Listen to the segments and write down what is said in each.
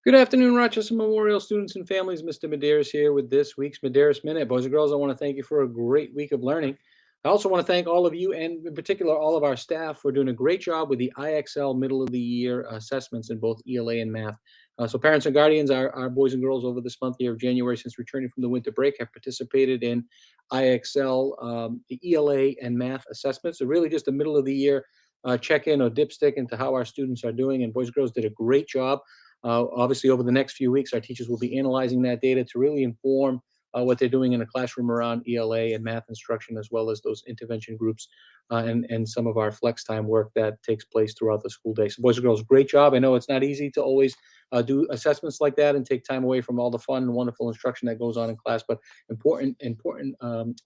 Good afternoon, Rochester Memorial students and families. Mr. Medeiros here with this week's Medeiros Minute. Boys and girls, I want to thank you for a great week of learning. I also want to thank all of you and in particular all of our staff for doing a great job with the IXL middle of the year assessments in both ELA and math. So parents and guardians, our boys and girls over this month here of January since returning from the winter break have participated in IXL, the ELA and math assessments. So really just the middle of the year check-in or dipstick into how our students are doing, and boys and girls did a great job. Obviously, over the next few weeks, our teachers will be analyzing that data to really inform what they're doing in the classroom around ELA and math instruction, as well as those intervention groups and some of our flex time work that takes place throughout the school day. So, boys and girls, great job. I know it's not easy to always do assessments like that and take time away from all the fun and wonderful instruction that goes on in class, but important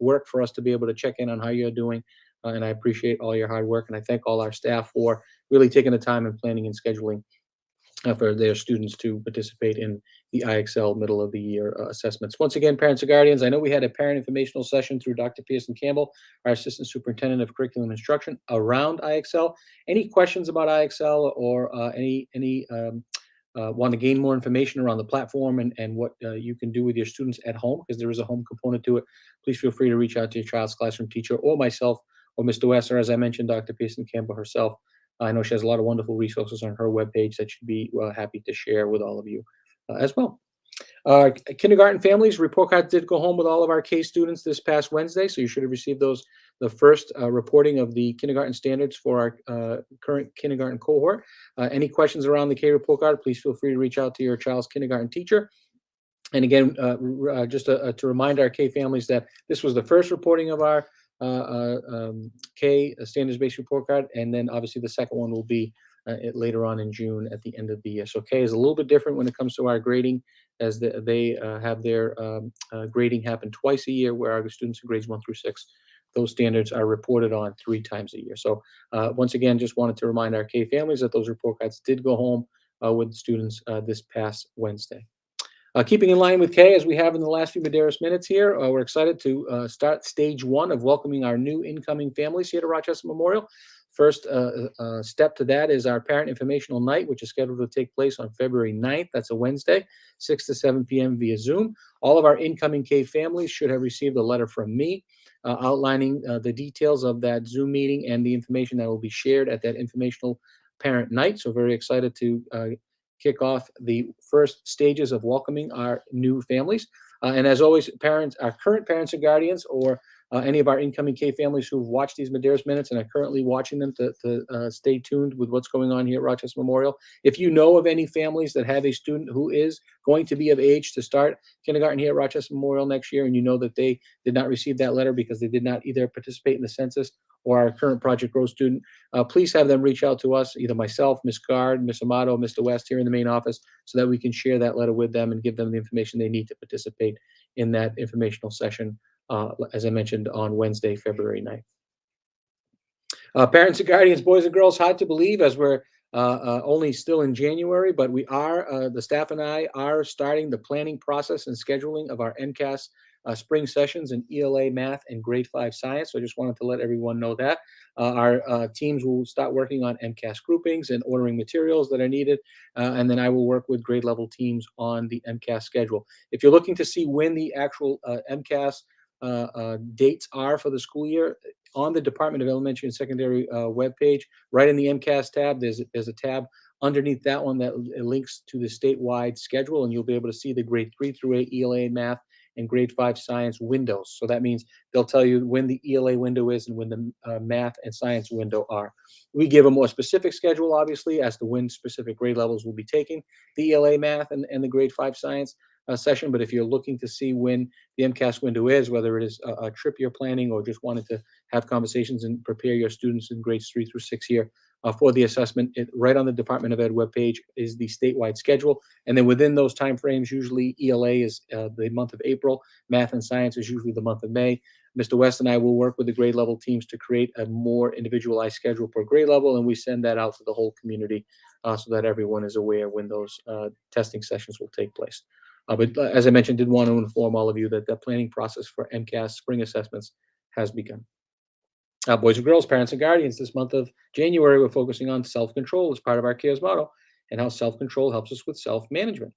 work for us to be able to check in on how you're doing. And I appreciate all your hard work, and I thank all our staff for really taking the time and planning and scheduling for their students to participate in the IXL middle of the year assessments. Once again, parents and guardians, I know we had a parent informational session through Dr. Pearson Campbell, our Assistant Superintendent of Curriculum Instruction, around IXL. Any questions about IXL or want to gain more information around the platform and what you can do with your students at home, because there is a home component to it, please feel free to reach out to your child's classroom teacher or myself or Mr. West, or as I mentioned, Dr. Pearson Campbell herself. I know she has a lot of wonderful resources on her webpage that she'd be happy to share with all of you as well. Kindergarten families, report cards did go home with all of our K students this past Wednesday, so you should have received those, the first reporting of the kindergarten standards for our current kindergarten cohort. Any questions around the K report card, please feel free to reach out to your child's kindergarten teacher. And again, just to remind our K families that this was the first reporting of our K standards-based report card, and then obviously the second one will be later on in June at the end of the year. So K is a little bit different when it comes to our grading, as they have their grading happen twice a year, where our students in grades 1 through 6, those standards are reported on 3 times a year. So once again, just wanted to remind our K families that those report cards did go home with students this past Wednesday. Keeping in line with Kay, as we have in the last few Medeiros minutes here, we're excited to start stage 1 of welcoming our new incoming families here to Rochester Memorial. First step to that is our parent informational night, which is scheduled to take place on February 9th. That's a Wednesday, 6 to 7 p.m. via Zoom. All of our incoming K families should have received a letter from me outlining the details of that Zoom meeting and the information that will be shared at that informational parent night. So very excited to kick off the first stages of welcoming our new families. And as always, parents, our current parents and guardians, or any of our incoming K families who've watched these Medeiros minutes and are currently watching them to stay tuned with what's going on here at Rochester Memorial. If you know of any families that have a student who is going to be of age to start kindergarten here at Rochester Memorial next year, and you know that they did not receive that letter because they did not either participate in the census or our current Project Growth student, please have them reach out to us, either myself, Ms. Guard, Ms. Amato, Mr. West here in the main office, so that we can share that letter with them and give them the information they need to participate in that informational session, as I mentioned, on Wednesday, February 9th. Parents and guardians, boys and girls, hard to believe as we're only still in January, but we are, the staff and I are starting the planning process and scheduling of our MCAS spring sessions in ELA math and grade 5 science. So I just wanted to let everyone know that our teams will start working on MCAS groupings and ordering materials that are needed. And then I will work with grade level teams on the MCAS schedule. If you're looking to see when the actual MCAS dates are for the school year, on the Department of Elementary and Secondary webpage, right in the MCAS tab, there's a tab underneath that one that links to the statewide schedule, and you'll be able to see the grade 3 through 8 ELA math and grade 5 science windows. So that means they'll tell you when the ELA window is and when the math and science window are. We give a more specific schedule, obviously, as to when specific grade levels will be taking the ELA math and the grade 5 science session. But if you're looking to see when the MCAS window is, whether it is a trip you're planning or just wanted to have conversations and prepare your students in grades 3 through 6 here for the assessment, right on the Department of Ed webpage is the statewide schedule. And then within those timeframes, usually ELA is the month of April, math and science is usually the month of May. Mr. West and I will work with the grade level teams to create a more individualized schedule per grade level, and we send that out to the whole community so that everyone is aware when those testing sessions will take place. But as I mentioned, did want to inform all of you that the planning process for MCAS spring assessments has begun. Boys and girls, parents and guardians, this month of January, we're focusing on self-control as part of our CARES motto. and how self-control helps us with self-management.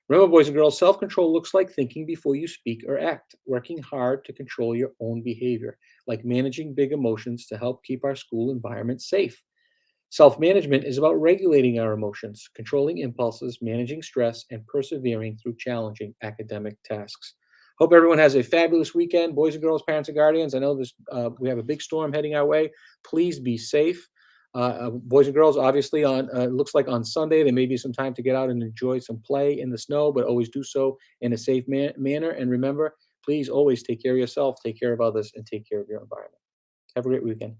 Remember, boys and girls, self-control looks like thinking before you speak or act, working hard to control your own behavior, like managing big emotions to help keep our school environment safe. Self management is about regulating our emotions, controlling impulses, managing stress, and persevering through challenging academic tasks. Hope everyone has a fabulous weekend, boys and girls, parents and guardians. I know we have a big storm heading our way. Please be safe. Boys and girls, obviously, on looks like on Sunday there may be some time to get out and enjoy some play in the snow, but always do so in a safe manner. And remember, please always take care of yourself, take care of others, and take care of your environment. Have a great weekend.